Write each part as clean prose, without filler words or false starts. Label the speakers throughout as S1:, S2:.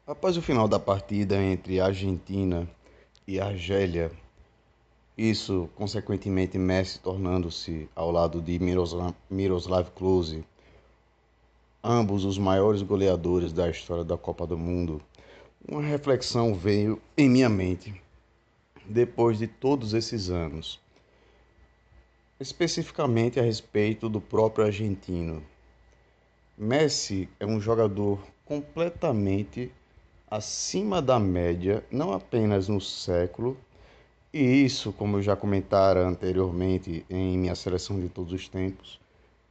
S1: Após o final da partida entre Argentina e Argélia, isso consequentemente Messi tornando-se ao lado de Miroslav Klose, ambos os maiores goleadores da história da Copa do Mundo, uma reflexão veio em minha mente depois de todos esses anos, especificamente a respeito do próprio argentino. Messi é um jogador completamente acima da média, não apenas no século, e isso, como eu já comentara anteriormente em minha seleção de todos os tempos,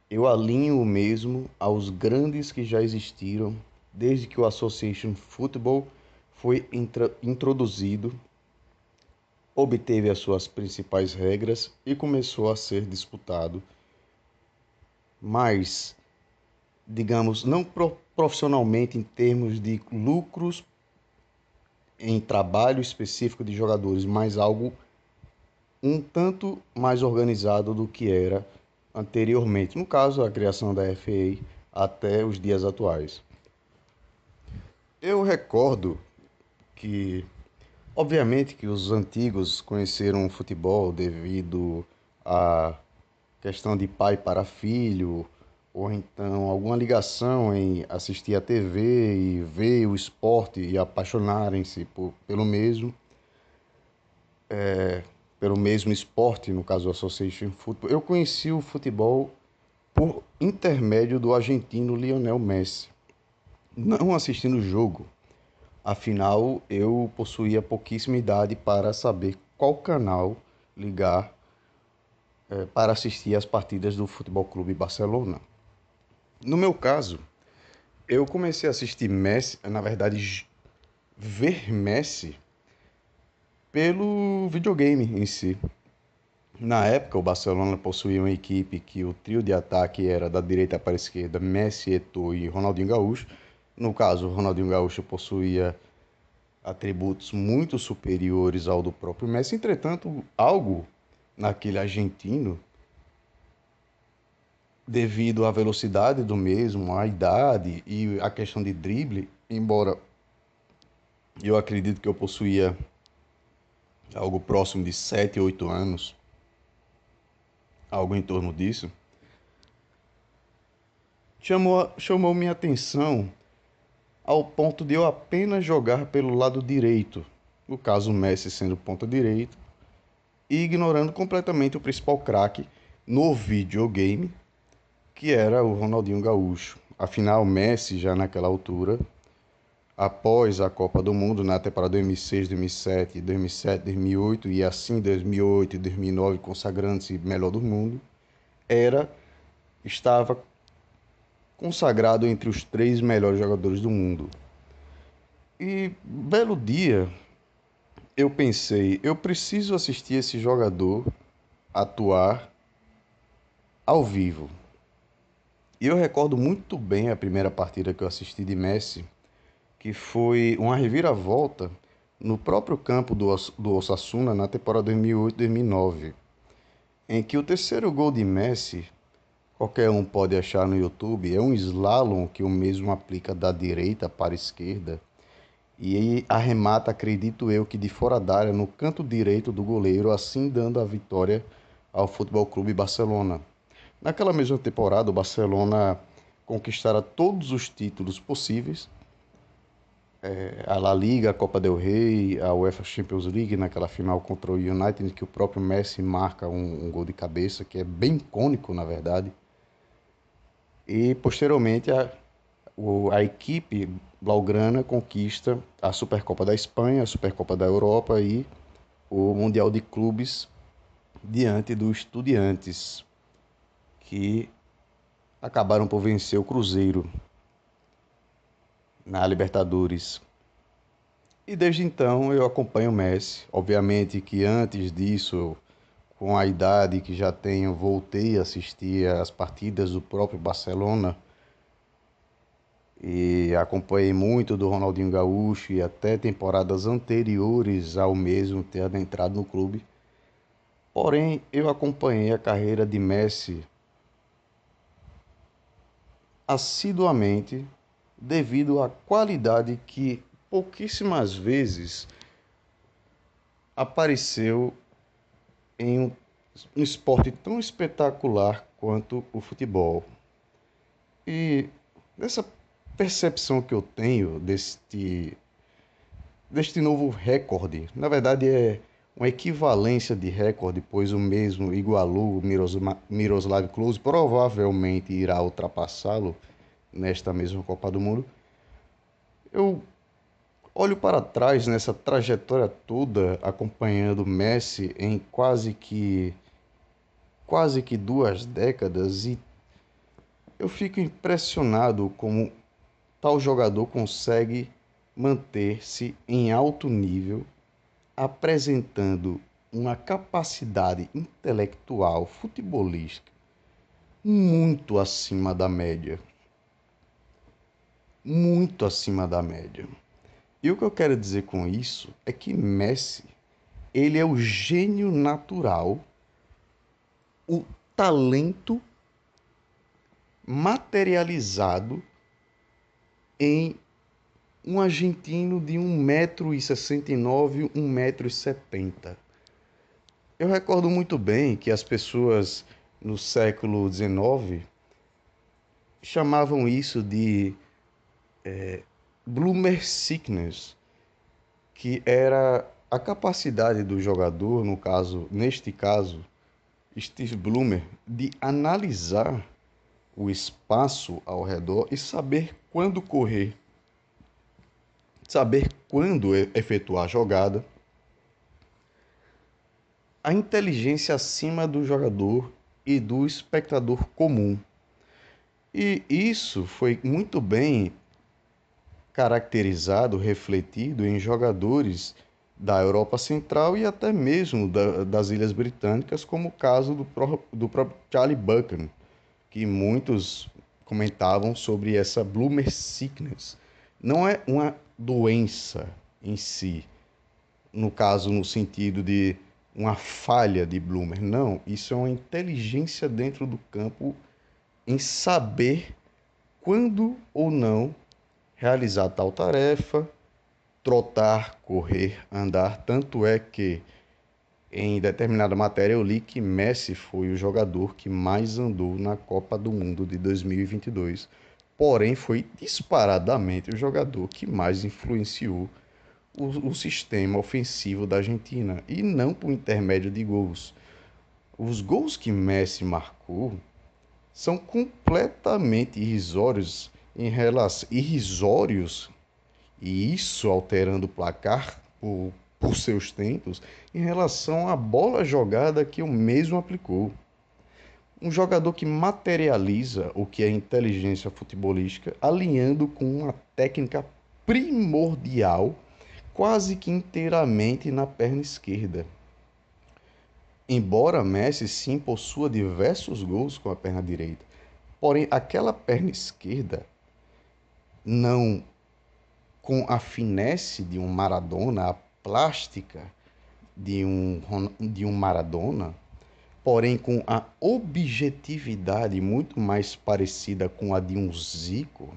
S1: eu alinho o mesmo aos grandes que já existiram desde que o Association Football foi introduzido, obteve as suas principais regras e começou a ser disputado, mas, digamos, não profissionalmente em termos de lucros em trabalho específico de jogadores, mas algo um tanto mais organizado do que era anteriormente, no caso, a criação da FA até os dias atuais. Eu recordo que, obviamente, que os antigos conheceram o futebol devido à questão de pai para filho, ou então alguma ligação em assistir a TV e ver o esporte e apaixonarem-se pelo mesmo. Pelo mesmo esporte, no caso do Association Football, eu conheci o futebol por intermédio do argentino Lionel Messi, não assistindo o jogo. Afinal, eu possuía pouquíssima idade para saber qual canal ligar para assistir às partidas do Futebol Clube Barcelona. No meu caso, eu comecei a assistir Messi, na verdade, ver Messi pelo videogame em si. Na época, o Barcelona possuía uma equipe que o trio de ataque era da direita para a esquerda, Messi, Eto'o e Ronaldinho Gaúcho. No caso, o Ronaldinho Gaúcho possuía atributos muito superiores ao do próprio Messi. Entretanto, algo naquele argentino, devido à velocidade do mesmo, à idade e à questão de drible, embora eu acredito que eu possuía algo próximo de 7, 8 anos, algo em torno disso, chamou minha atenção ao ponto de eu apenas jogar pelo lado direito, no caso o Messi sendo ponta direita, e ignorando completamente o principal craque no videogame, que era o Ronaldinho Gaúcho. Afinal, Messi já naquela altura, após a Copa do Mundo na temporada 2006, 2007, 2007, 2008 e assim 2008 e 2009 consagrando-se melhor do mundo, estava consagrado entre os três melhores jogadores do mundo. E belo dia, eu pensei, eu preciso assistir esse jogador atuar ao vivo. E eu recordo muito bem a primeira partida que eu assisti de Messi, que foi uma reviravolta no próprio campo do Osasuna na temporada 2008-2009, em que o terceiro gol de Messi, qualquer um pode achar no YouTube, é um slalom que o mesmo aplica da direita para a esquerda e arremata, acredito eu, que de fora da área no canto direito do goleiro, assim dando a vitória ao Futebol Clube Barcelona. Naquela mesma temporada, o Barcelona conquistara todos os títulos possíveis, a La Liga, a Copa del Rey, a UEFA Champions League, naquela final contra o United, em que o próprio Messi marca um gol de cabeça, que é bem icônico, na verdade. E, posteriormente, a equipe blaugrana conquista a Supercopa da Espanha, a Supercopa da Europa e o Mundial de Clubes diante do Estudiantes, que acabaram por vencer o Cruzeiro na Libertadores. E desde então eu acompanho o Messi. Obviamente que antes disso, com a idade que já tenho, voltei a assistir as partidas do próprio Barcelona e acompanhei muito do Ronaldinho Gaúcho e até temporadas anteriores ao mesmo ter adentrado no clube. Porém, eu acompanhei a carreira de Messi assiduamente devido à qualidade que pouquíssimas vezes apareceu em um esporte tão espetacular quanto o futebol. E dessa percepção que eu tenho deste novo recorde, na verdade é uma equivalência de recorde, pois o mesmo igualou o Miroslav Klose, provavelmente irá ultrapassá-lo nesta mesma Copa do Mundo. Eu olho para trás nessa trajetória toda, acompanhando Messi em quase que 2 décadas, e eu fico impressionado como tal jogador consegue manter-se em alto nível, apresentando uma capacidade intelectual futebolística muito acima da média, muito acima da média. E o que eu quero dizer com isso é que Messi, ele é o gênio natural, o talento materializado em um argentino de 1,69 m, 1,70 m. Eu recordo muito bem que as pessoas no século XIX chamavam isso de Bloomer Sickness, que era a capacidade do jogador, neste caso, Steve Bloomer, de analisar o espaço ao redor e saber quando correr, saber quando efetuar a jogada, a inteligência acima do jogador e do espectador comum. E isso foi muito bem caracterizado, refletido em jogadores da Europa Central e até mesmo das Ilhas Britânicas, como o caso do próprio Charlie Buchan, que muitos comentavam sobre essa Bloomer Sickness. Não é uma doença em si, no caso, no sentido de uma falha de Bloomer. Não, isso é uma inteligência dentro do campo em saber quando ou não realizar tal tarefa, trotar, correr, andar. Tanto é que em determinada matéria eu li que Messi foi o jogador que mais andou na Copa do Mundo de 2022. Porém, foi disparadamente o jogador que mais influenciou o sistema ofensivo da Argentina, e não por intermédio de gols. Os gols que Messi marcou são completamente irrisórios, e isso alterando o placar por seus tempos, em relação à bola jogada que o mesmo aplicou. Um jogador que materializa o que é inteligência futebolística, alinhando com uma técnica primordial, quase que inteiramente na perna esquerda. Embora Messi sim possua diversos gols com a perna direita, porém aquela perna esquerda, não com a finesse de um Maradona, a plástica de um Maradona, porém com a objetividade muito mais parecida com a de um Zico,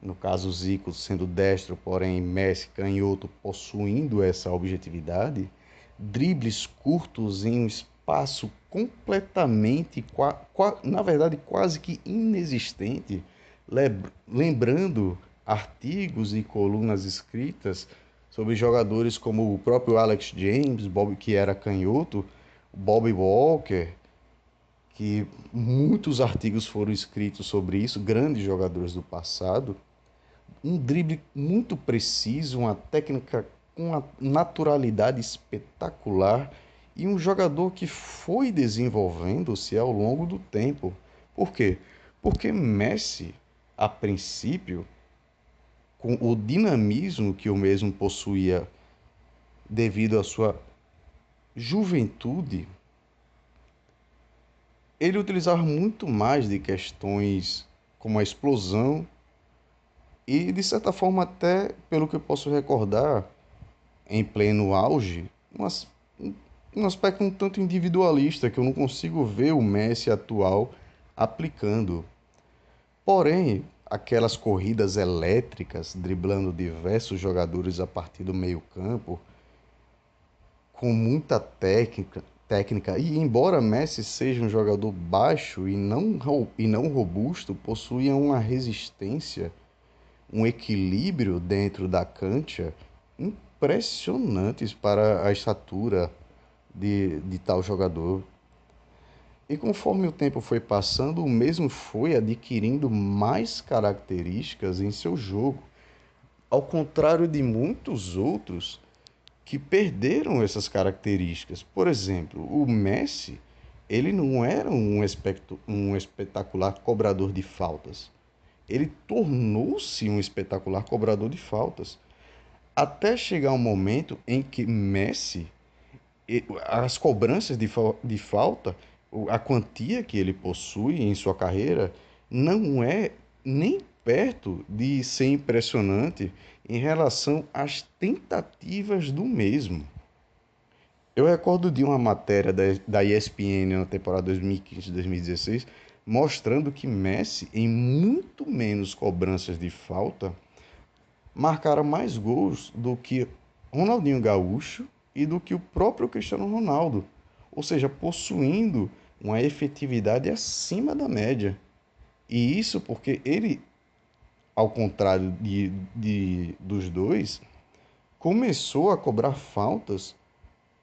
S1: no caso Zico sendo destro, porém Messi canhoto, possuindo essa objetividade, dribles curtos em um espaço completamente, na verdade quase que inexistente, lembrando artigos e colunas escritas sobre jogadores como o próprio Alex James, Bob, que era canhoto, Bobby Walker, que muitos artigos foram escritos sobre isso, grandes jogadores do passado. Um drible muito preciso, uma técnica com uma naturalidade espetacular, e um jogador que foi desenvolvendo-se ao longo do tempo. Por quê? Porque Messi, a princípio, com o dinamismo que o mesmo possuía devido à sua juventude, ele utilizava muito mais de questões como a explosão e, de certa forma, até pelo que eu posso recordar, em pleno auge, um aspecto um tanto individualista que eu não consigo ver o Messi atual aplicando. Porém, aquelas corridas elétricas, driblando diversos jogadores a partir do meio-campo, com muita técnica. E embora Messi seja um jogador baixo e não robusto, possuía uma resistência, um equilíbrio dentro da cancha impressionantes para a estatura de tal jogador. E conforme o tempo foi passando, o mesmo foi adquirindo mais características em seu jogo, ao contrário de muitos outros que perderam essas características. Por exemplo, o Messi, ele não era um espetacular cobrador de faltas. Ele tornou-se um espetacular cobrador de faltas, até chegar um momento em que Messi, as cobranças de falta, a quantia que ele possui em sua carreira, não é nem perto de ser impressionante em relação às tentativas do mesmo. Eu recordo de uma matéria da ESPN na temporada 2015-2016, mostrando que Messi, em muito menos cobranças de falta, marcaram mais gols do que Ronaldinho Gaúcho e do que o próprio Cristiano Ronaldo, ou seja, possuindo uma efetividade acima da média. E isso porque ele, ao contrário dos dois, começou a cobrar faltas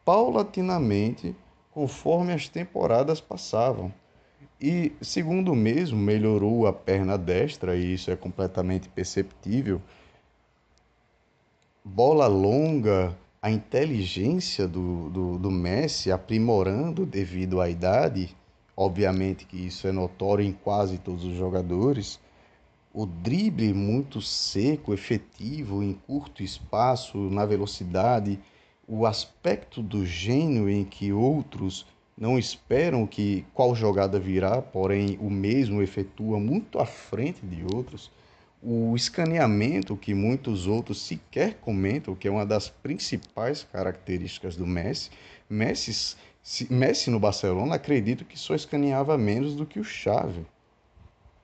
S1: paulatinamente conforme as temporadas passavam. E, segundo mesmo, melhorou a perna destra, e isso é completamente perceptível. Bola longa, a inteligência do Messi aprimorando devido à idade, obviamente que isso é notório em quase todos os jogadores. O drible muito seco, efetivo, em curto espaço, na velocidade, o aspecto do gênio em que outros não esperam que qual jogada virá, porém o mesmo efetua muito à frente de outros. O escaneamento que muitos outros sequer comentam, que é uma das principais características do Messi. Messi no Barcelona, acredito que só escaneava menos do que o Xavi.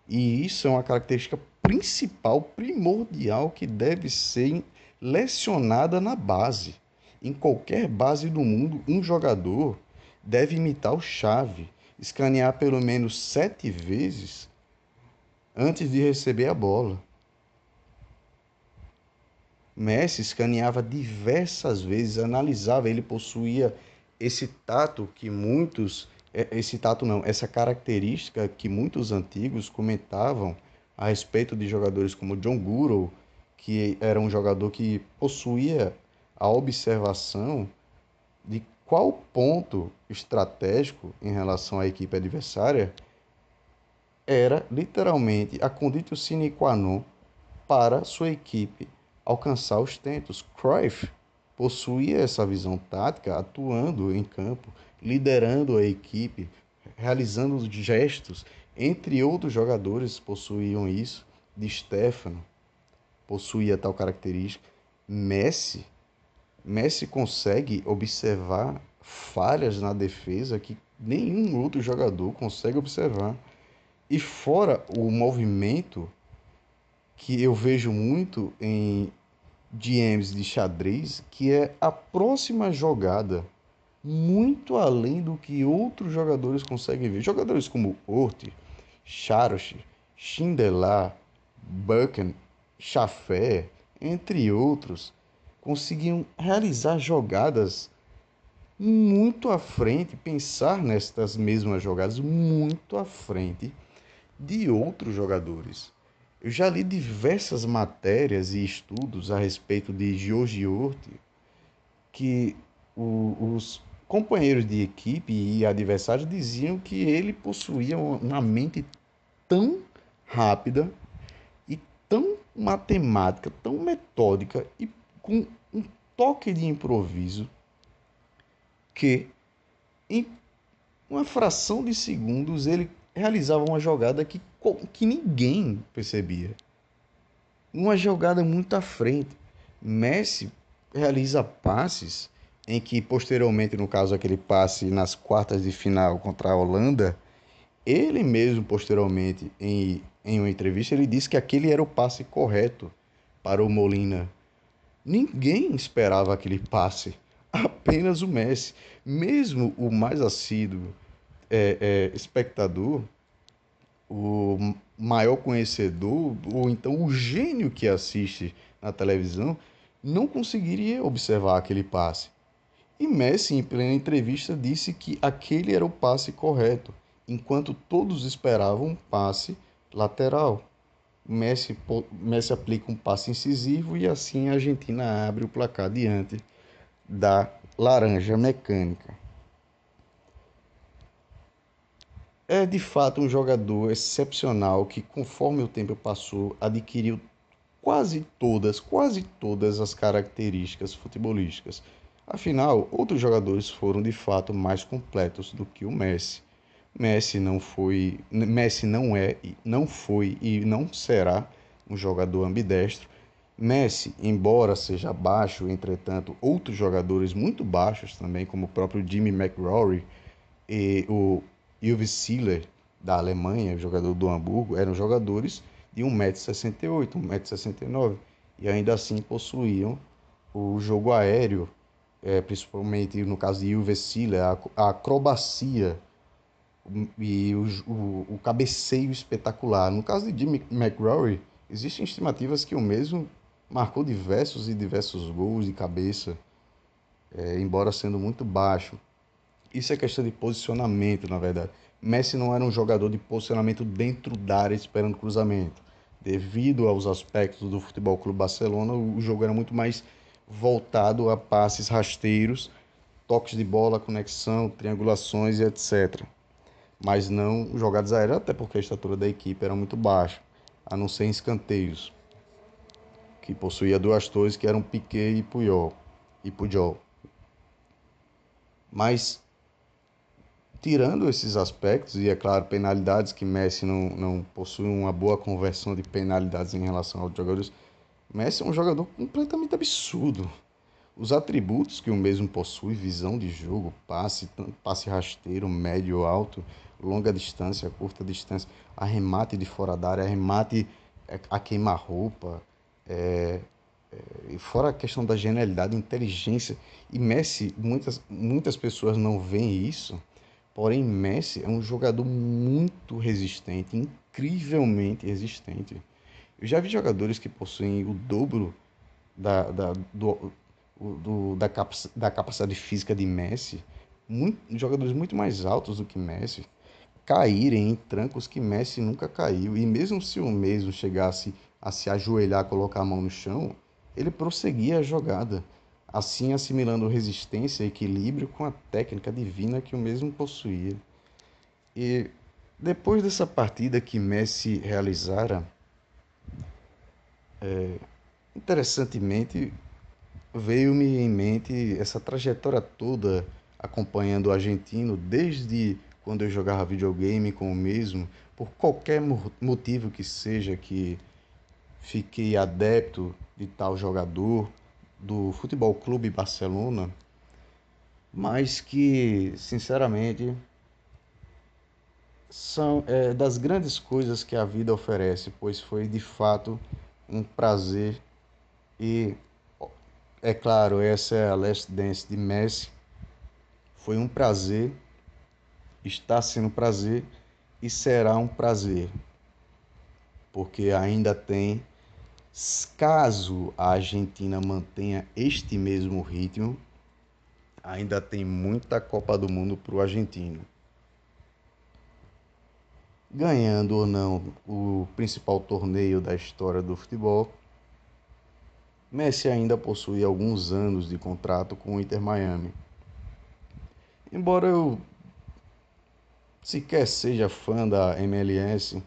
S1: E isso é uma característica principal, primordial, que deve ser lecionada na base. Em qualquer base do mundo, um jogador deve imitar o Xavi, escanear pelo menos 7 vezes antes de receber a bola. Messi escaneava diversas vezes, analisava, ele possuía esse tato que muitos, esse tato não, essa característica que muitos antigos comentavam a respeito de jogadores como John Guru, que era um jogador que possuía a observação de qual ponto estratégico em relação à equipe adversária era literalmente a conditio sine qua non para sua equipe alcançar os tentos. Cruyff possuía essa visão tática, atuando em campo, liderando a equipe, realizando gestos. Entre outros jogadores possuíam isso. Di Stéfano possuía tal característica. Messi consegue observar falhas na defesa que nenhum outro jogador consegue observar. E fora o movimento que eu vejo muito em GMs de xadrez, que é a próxima jogada, muito além do que outros jogadores conseguem ver. Jogadores como Orti, Charos, Schindler, Bucken, Chafé, entre outros, conseguiam realizar jogadas muito à frente, pensar nestas mesmas jogadas muito à frente de outros jogadores. Eu já li diversas matérias e estudos a respeito de George Hort, que os companheiros de equipe e adversários diziam que ele possuía uma mente tão rápida e tão matemática, tão metódica e com um toque de improviso que em uma fração de segundos ele realizava uma jogada que ninguém percebia. Uma jogada muito à frente. Messi realiza passes em que, posteriormente, no caso, aquele passe nas quartas de final contra a Holanda, ele mesmo, posteriormente, em uma entrevista, ele disse que aquele era o passe correto para o Molina. Ninguém esperava aquele passe, apenas o Messi. Mesmo o mais assíduo espectador, o maior conhecedor, ou então o gênio que assiste na televisão, não conseguiria observar aquele passe. E Messi, em plena entrevista, disse que aquele era o passe correto, enquanto todos esperavam um passe lateral. Messi aplica um passe incisivo e assim a Argentina abre o placar diante da Laranja Mecânica. É de fato um jogador excepcional que, conforme o tempo passou, adquiriu quase todas as características futebolísticas. Afinal, outros jogadores foram de fato mais completos do que o Messi. Messi não foi e não será um jogador ambidestro. Messi, embora seja baixo, entretanto, outros jogadores muito baixos também, como o próprio Jimmy McGrory e o Yves Siller, da Alemanha, jogador do Hamburgo, eram jogadores de 1,68 m, 1,69 m, e ainda assim possuíam o jogo aéreo, principalmente no caso de Yves Siller, a acrobacia e o cabeceio espetacular. No caso de Jimmy McGrory, existem estimativas que o mesmo marcou diversos e diversos gols de cabeça, embora sendo muito baixo. Isso é questão de posicionamento, na verdade. Messi não era um jogador de posicionamento dentro da área esperando cruzamento. Devido aos aspectos do Futebol Clube Barcelona, o jogo era muito mais voltado a passes rasteiros, toques de bola, conexão, triangulações e etc. Mas não jogadas aéreas, até porque a estatura da equipe era muito baixa, a não ser em escanteios, que possuía duas torres que eram Piquet e Puyol. Mas tirando esses aspectos, e é claro, penalidades, que Messi não possui uma boa conversão de penalidades em relação aos jogadores, Messi é um jogador completamente absurdo. Os atributos que o mesmo possui, visão de jogo, passe rasteiro, médio, alto, longa distância, curta distância, arremate de fora da área, arremate a queima-roupa, e fora a questão da genialidade, inteligência. E Messi, muitas pessoas não veem isso, porém Messi é um jogador muito resistente, incrivelmente resistente. Eu já vi jogadores que possuem o dobro da, da, do, da capacidade física de Messi, jogadores muito mais altos do que Messi, caírem em trancos que Messi nunca caiu. E mesmo se o mesmo chegasse a se ajoelhar, colocar a mão no chão, ele prosseguia a jogada, assim assimilando resistência e equilíbrio com a técnica divina que o mesmo possuía. E depois dessa partida que Messi realizara, interessantemente, veio-me em mente essa trajetória toda acompanhando o argentino desde quando eu jogava videogame com o mesmo, por qualquer motivo que seja que fiquei adepto de tal jogador do Futebol Clube Barcelona, mas que, sinceramente, são das grandes coisas que a vida oferece, pois foi de fato um prazer e, é claro, essa é a Last Dance de Messi. Foi um prazer, está sendo um prazer e será um prazer, porque ainda tem, caso a Argentina mantenha este mesmo ritmo, ainda tem muita Copa do Mundo para o argentino. Ganhando ou não o principal torneio da história do futebol, Messi ainda possui alguns anos de contrato com o Inter Miami. Embora eu sequer seja fã da MLS,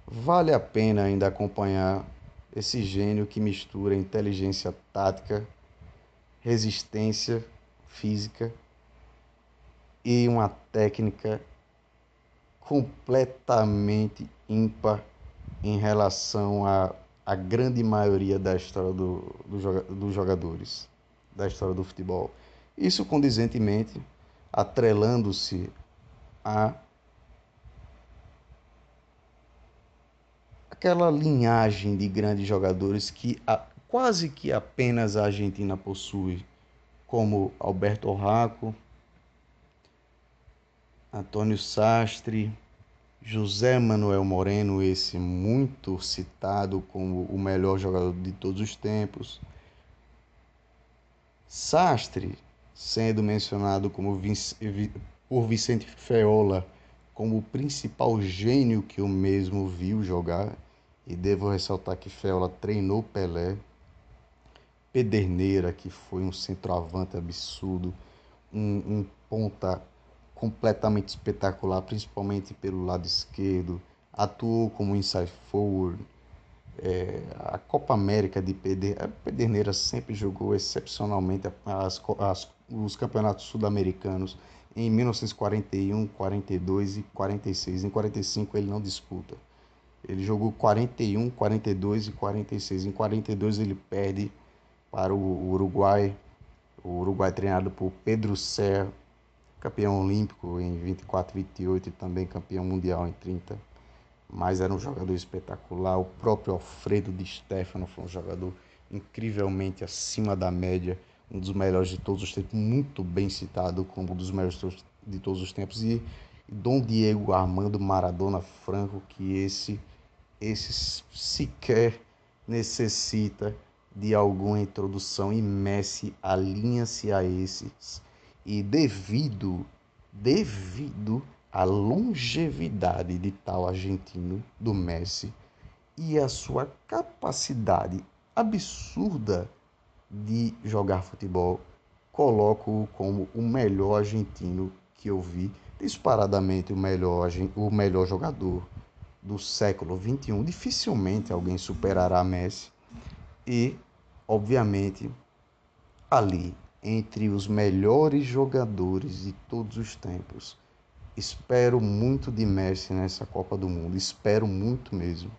S1: vale a pena ainda acompanhar esse gênio que mistura inteligência tática, resistência física e uma técnica completamente ímpar em relação à grande maioria da história dos jogadores, da história do futebol. Isso condizentemente atrelando-se a aquela linhagem de grandes jogadores que quase que apenas a Argentina possui, como Alberto Raco, Antônio Sastre, José Manuel Moreno, esse muito citado como o melhor jogador de todos os tempos. Sastre, sendo mencionado por Vicente Feola como o principal gênio que o mesmo viu jogar, e devo ressaltar que Feola treinou Pelé. Pederneira, que foi um centroavante absurdo, um ponta completamente espetacular, principalmente pelo lado esquerdo, atuou como inside forward. A Copa América de Pederneira sempre jogou excepcionalmente os campeonatos sul-americanos em 1941, 42 e 46. Em 45 ele não disputa. Ele jogou 41, 42 e 46. Em 42 ele perde para o Uruguai. O Uruguai treinado por Pedro Serra, campeão olímpico em 24, 28 e também campeão mundial em 30. Mas era um jogador espetacular. O próprio Alfredo Di Stefano foi um jogador incrivelmente acima da média, um dos melhores de todos os tempos, muito bem citado como um dos melhores de todos os tempos. E Dom Diego Armando Maradona Franco, que esse sequer necessita de alguma introdução, e Messi alinha-se a esses. E devido à longevidade de tal argentino, do Messi, e a sua capacidade absurda de jogar futebol, coloco-o como o melhor argentino que eu vi, disparadamente o melhor jogador do século XXI. Dificilmente alguém superará Messi. E, obviamente, ali, entre os melhores jogadores de todos os tempos, espero muito de Messi nessa Copa do Mundo. Espero muito mesmo.